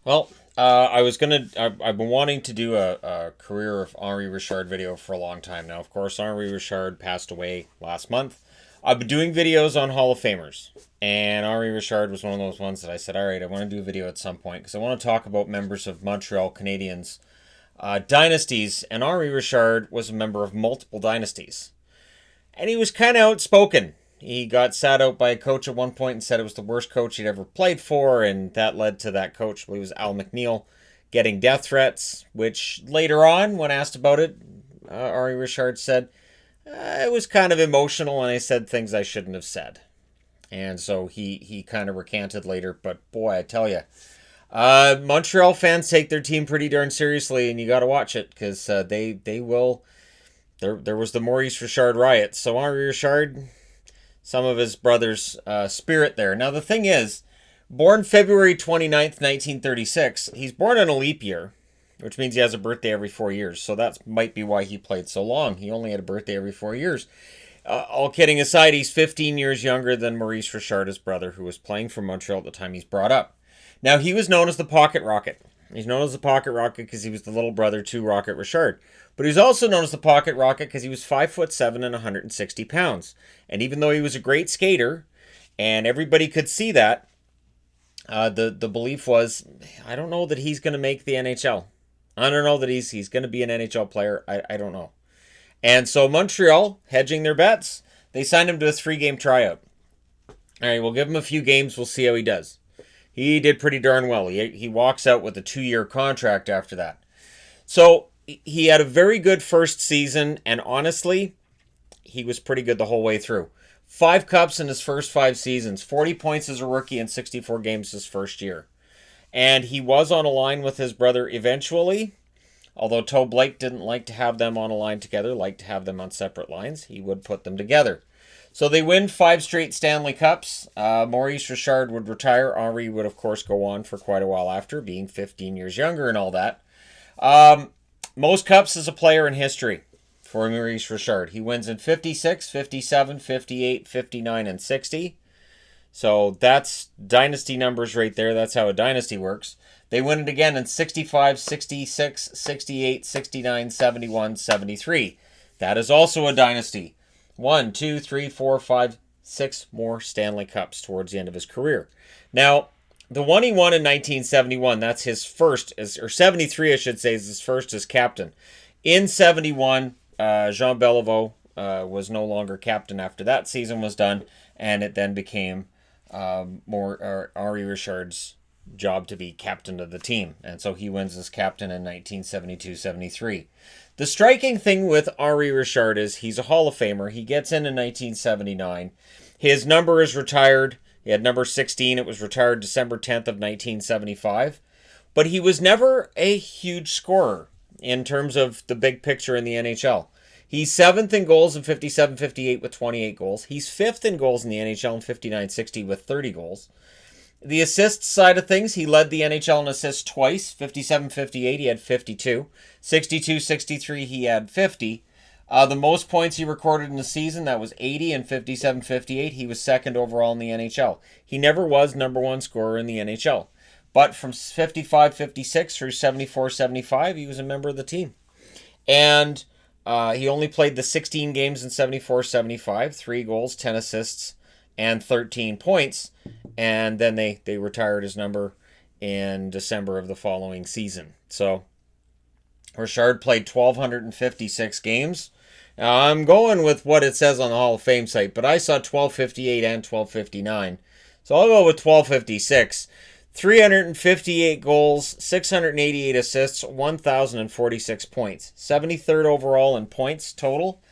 Well, I've been wanting to do a career of Henri Richard video for a long time now. Of course, Henri Richard passed away last month. I've been doing videos on Hall of Famers, and Henri Richard was one of those ones that I said, all right, I want to do a video at some point because I want to talk about members of Montreal Canadiens dynasties. And Henri Richard was a member of multiple dynasties, and he was kind of outspoken. He got sat out by a coach at one point and said it was the worst coach he'd ever played for, and that led to that coach, I believe it was Al McNeil, getting death threats, which later on, when asked about it, Ari Richard said, it was kind of emotional and I said things I shouldn't have said. And so he kind of recanted later, but boy, I tell you, Montreal fans take their team pretty darn seriously, and you got to watch it because they will. There was the Maurice Richard riot, so Henri Richard, some of his brother's spirit there. Now, the thing is, born February 29th, 1936, he's born in a leap year, which means he has a birthday every 4 years. So that might be why he played so long. He only had a birthday every 4 years. All kidding aside, he's 15 years younger than Maurice Richard, his brother, who was playing for Montreal at the time he's brought up. Now, he was known as the Pocket Rocket. He's known as the Pocket Rocket because he was the little brother to Rocket Richard. But he was also known as the Pocket Rocket because he was 5'7" and 160 pounds. And even though he was a great skater, and everybody could see that, the belief was, I don't know that he's going to make the NHL. I don't know that he's going to be an NHL player. I don't know. And so Montreal, hedging their bets, they signed him to a 3-game tryout. All right, we'll give him a few games. We'll see how he does. He did pretty darn well. He walks out with a 2-year contract after that. So he had a very good first season, and honestly, he was pretty good the whole way through. 5 cups in his first 5 seasons, 40 points as a rookie in 64 games his first year. And he was on a line with his brother eventually, although Toe Blake didn't like to have them on a line together, liked to have them on separate lines. He would put them together. So they win 5 straight Stanley Cups. Maurice Richard would retire. Henri would, of course, go on for quite a while after, being 15 years younger and all that. Most cups as a player in history for Maurice Richard. He wins in 56, 57, 58, 59, and 60. So that's dynasty numbers right there. That's how a dynasty works. They win it again in 65, 66, 68, 69, 71, 73. That is also a dynasty. 1, 2, 3, 4, 5, 6 more Stanley Cups towards the end of his career. Now, the one he won in 1971, that's his first, or 73, I should say, is his first as captain. In 71, Jean Beliveau was no longer captain after that season was done, and it then became Henri Richard's job to be captain of the team. And so he wins as captain in 1972-73. The striking thing with Henri Richard is he's a Hall of Famer. He gets in 1979. His number is retired. He had number 16. It was retired December 10th of 1975. But he was never a huge scorer in terms of the big picture in the NHL. He's 7th in goals in 57-58 with 28 goals. He's 5th in goals in the NHL in 59-60 with 30 goals. The assists side of things, he led the NHL in assists twice. 57-58, he had 52. 62-63, he had 50. The most points he recorded in the season, that was 80 in 57-58. He was second overall in the NHL. He never was number one scorer in the NHL. But from 55-56 through 74-75, he was a member of the team. And he only played the 16 games in 74-75, 3 goals, 10 assists, and 13 points. And then they retired his number in December of the following season. So Richard played 1,256 games. Now, I'm going with what it says on the Hall of Fame site, but I saw 1,258 and 1,259. So I'll go with 1,256. 358 goals, 688 assists, 1,046 points. 73rd overall in points total.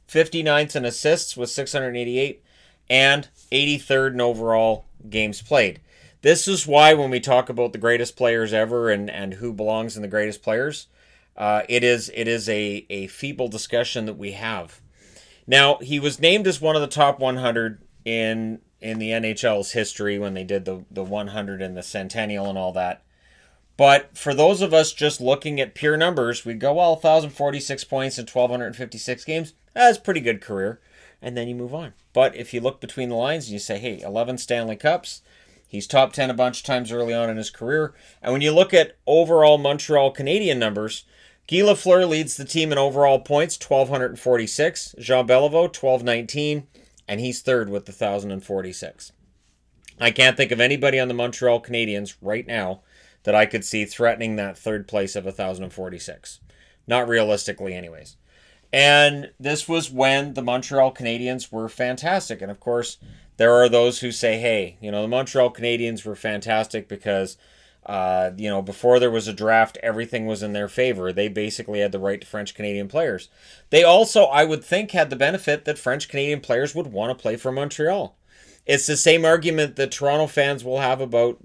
59th in assists with 688. And 83rd in overall games played. This is why when we talk about the greatest players ever and who belongs in the greatest players, it is a feeble discussion that we have. Now, he was named as one of the top 100 in the NHL's history when they did the 100 and the Centennial and all that. But for those of us just looking at pure numbers, we'd go, well, 1,046 points in 1,256 games, that's a pretty good career. And then you move on. But if you look between the lines and you say, hey, 11 Stanley Cups, He's top 10 a bunch of times early on in his career. And when you look at overall Montreal Canadian numbers, Guy Lafleur leads the team in overall points, 1,246. Jean Beliveau, 1,219. And he's third with 1,046. I can't think of anybody on the Montreal Canadiens right now that I could see threatening that third place of 1,046. Not realistically, anyways. And this was when the Montreal Canadiens were fantastic. And of course, there are those who say, hey, the Montreal Canadiens were fantastic because, before there was a draft, everything was in their favor. They basically had the right to French-Canadian players. They also, I would think, had the benefit that French-Canadian players would want to play for Montreal. It's the same argument that Toronto fans will have about,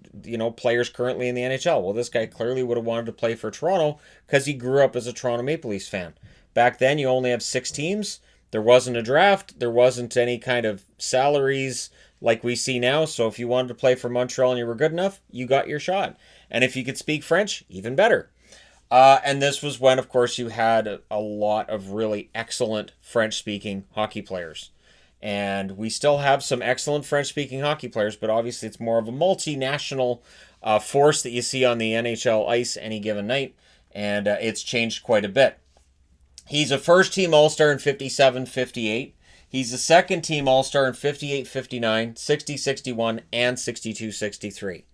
players currently in the NHL. Well, this guy clearly would have wanted to play for Toronto because he grew up as a Toronto Maple Leafs fan. Back then, you only have 6 teams. There wasn't a draft. There wasn't any kind of salaries like we see now. So if you wanted to play for Montreal and you were good enough, you got your shot. And if you could speak French, even better. And this was when, of course, you had a lot of really excellent French-speaking hockey players. And we still have some excellent French-speaking hockey players, but obviously it's more of a multinational force that you see on the NHL ice any given night. And it's changed quite a bit. He's a first-team All-Star in 57-58. He's a second-team All-Star in 58-59, 60-61, and 62-63.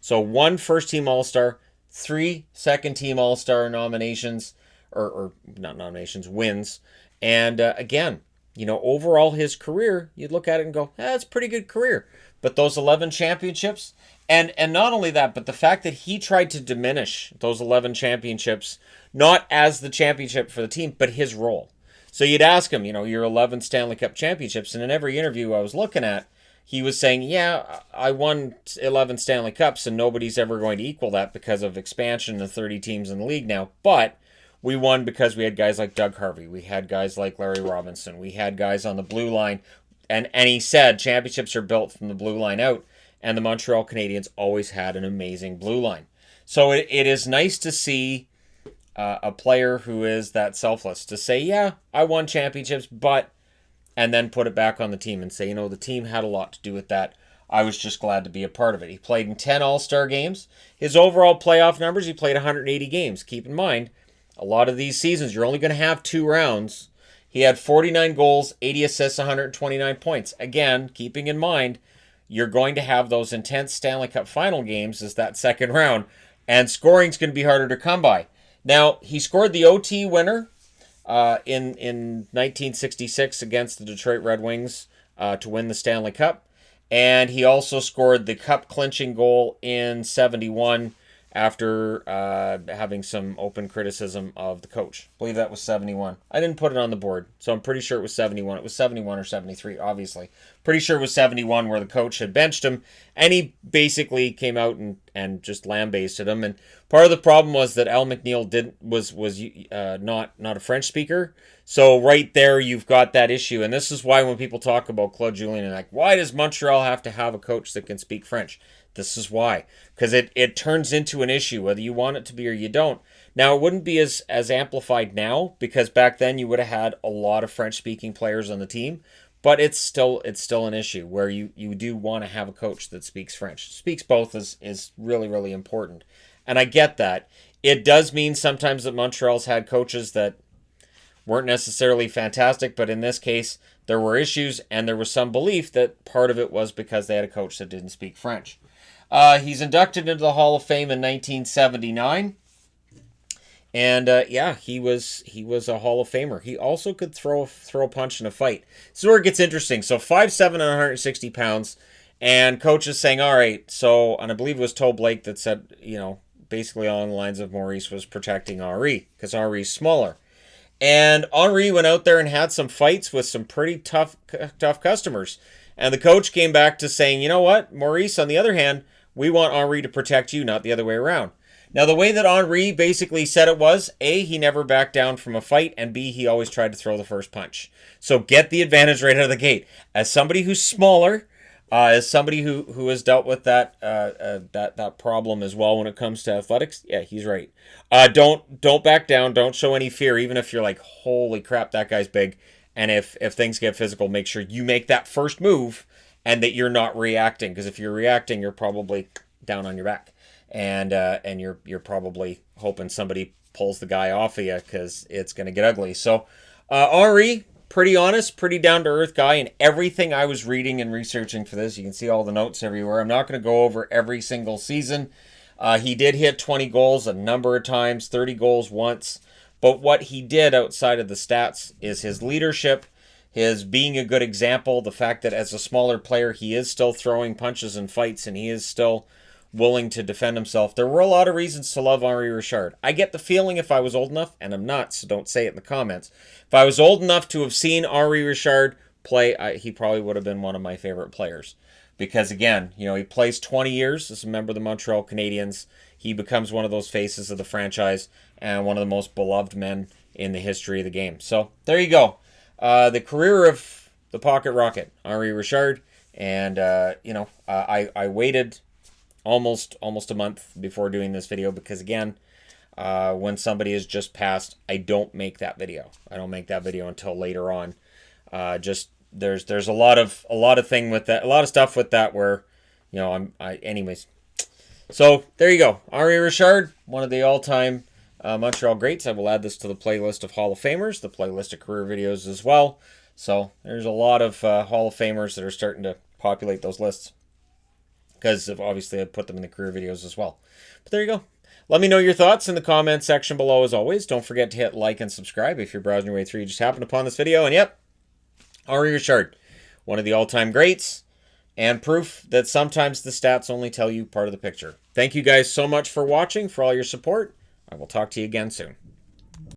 So 1 first-team All-Star, 3 second-team All-Star nominations, or not nominations, wins. And again, overall his career, you'd look at it and go, that's a pretty good career. But those 11 championships, and not only that, but the fact that he tried to diminish those 11 championships, not as the championship for the team, but his role. So you'd ask him, your 11 Stanley Cup championships, and in every interview I was looking at, he was saying, yeah, I won 11 Stanley Cups, and nobody's ever going to equal that because of expansion to 30 teams in the league now. But we won because we had guys like Doug Harvey. We had guys like Larry Robinson. We had guys on the blue line. And he said championships are built from the blue line out. And the Montreal Canadiens always had an amazing blue line. So it is nice to see a player who is that selfless to say, yeah, I won championships, but, and then put it back on the team and say, the team had a lot to do with that. I was just glad to be a part of it. He played in 10 All-Star games. His overall playoff numbers, he played 180 games. Keep in mind, a lot of these seasons, you're only going to have 2 rounds. He had 49 goals, 80 assists, 129 points. Again, keeping in mind, you're going to have those intense Stanley Cup final games as that second round, and scoring's going to be harder to come by. Now, he scored the OT winner in 1966 against the Detroit Red Wings to win the Stanley Cup, and he also scored the cup-clinching goal in 71 after having some open criticism of the coach. I believe that was 71. I didn't put it on the board, so I'm pretty sure it was 71. It was 71 or 73, obviously. Pretty sure it was 71 where the coach had benched him, and he basically came out and just lambasted him. And part of the problem was that Al McNeil was not a French speaker. So right there, you've got that issue. And this is why when people talk about Claude Julien and like, why does Montreal have to have a coach that can speak French? This is why. Because it turns into an issue, whether you want it to be or you don't. Now, it wouldn't be as amplified now, because back then you would have had a lot of French-speaking players on the team. But it's still an issue where you do want to have a coach that speaks French. Speaks both is really, really important. And I get that. It does mean sometimes that Montreal's had coaches that weren't necessarily fantastic, but in this case, there were issues, and there was some belief that part of it was because they had a coach that didn't speak French. He's inducted into the Hall of Fame in 1979. And he was a Hall of Famer. He also could throw a punch in a fight. This is where it gets interesting. So 5'7" and 160 pounds, and coach is saying, all right, so, and I believe it was Toe Blake that said, basically along the lines of Maurice was protecting Henri, because Henri's smaller. And Henri went out there and had some fights with some pretty tough customers. And the coach came back to saying, you know what, Maurice, on the other hand, we want Henri to protect you, not the other way around. Now, the way that Henri basically said it was, A, he never backed down from a fight, and B, he always tried to throw the first punch. So get the advantage right out of the gate. As somebody who's smaller, as somebody who has dealt with that problem as well when it comes to athletics, yeah, he's right. Don't back down. Don't show any fear, even if you're like, holy crap, that guy's big. And if things get physical, make sure you make that first move and that you're not reacting. Because if you're reacting, you're probably down on your back, and you're probably hoping somebody pulls the guy off of you because it's going to get ugly. So Henri, pretty honest, pretty down-to-earth guy, and everything I was reading and researching for this, you can see all the notes everywhere. I'm not going to go over every single season. He did hit 20 goals a number of times, 30 goals once, but what he did outside of the stats is his leadership, his being a good example, the fact that as a smaller player, he is still throwing punches in fights, and he is still willing to defend himself. There were a lot of reasons to love Henri Richard. I get the feeling if I was old enough, and I'm not, so don't say it in the comments, if I was old enough to have seen Henri Richard play, he probably would have been one of my favorite players. Because again, he plays 20 years as a member of the Montreal Canadiens. He becomes one of those faces of the franchise and one of the most beloved men in the history of the game. So there you go. The career of the Pocket Rocket, Henri Richard. And, I waited almost a month before doing this video because, again, when somebody has just passed, I don't make that video. I don't make that video until later on. There's a lot of thing with that, a lot of stuff with that where, anyways. So there you go, Henri Richard, one of the all-time Montreal greats. I will add this to the playlist of Hall of Famers, the playlist of career videos as well. So there's a lot of Hall of Famers that are starting to populate those lists because obviously I put them in the career videos as well. But there you go. Let me know your thoughts in the comment section below as always. Don't forget to hit like and subscribe if you're browsing your way through. You just happened upon this video, and yep, Henri Richard, one of the all-time greats, and proof that sometimes the stats only tell you part of the picture. Thank you guys so much for watching, for all your support. I will talk to you again soon.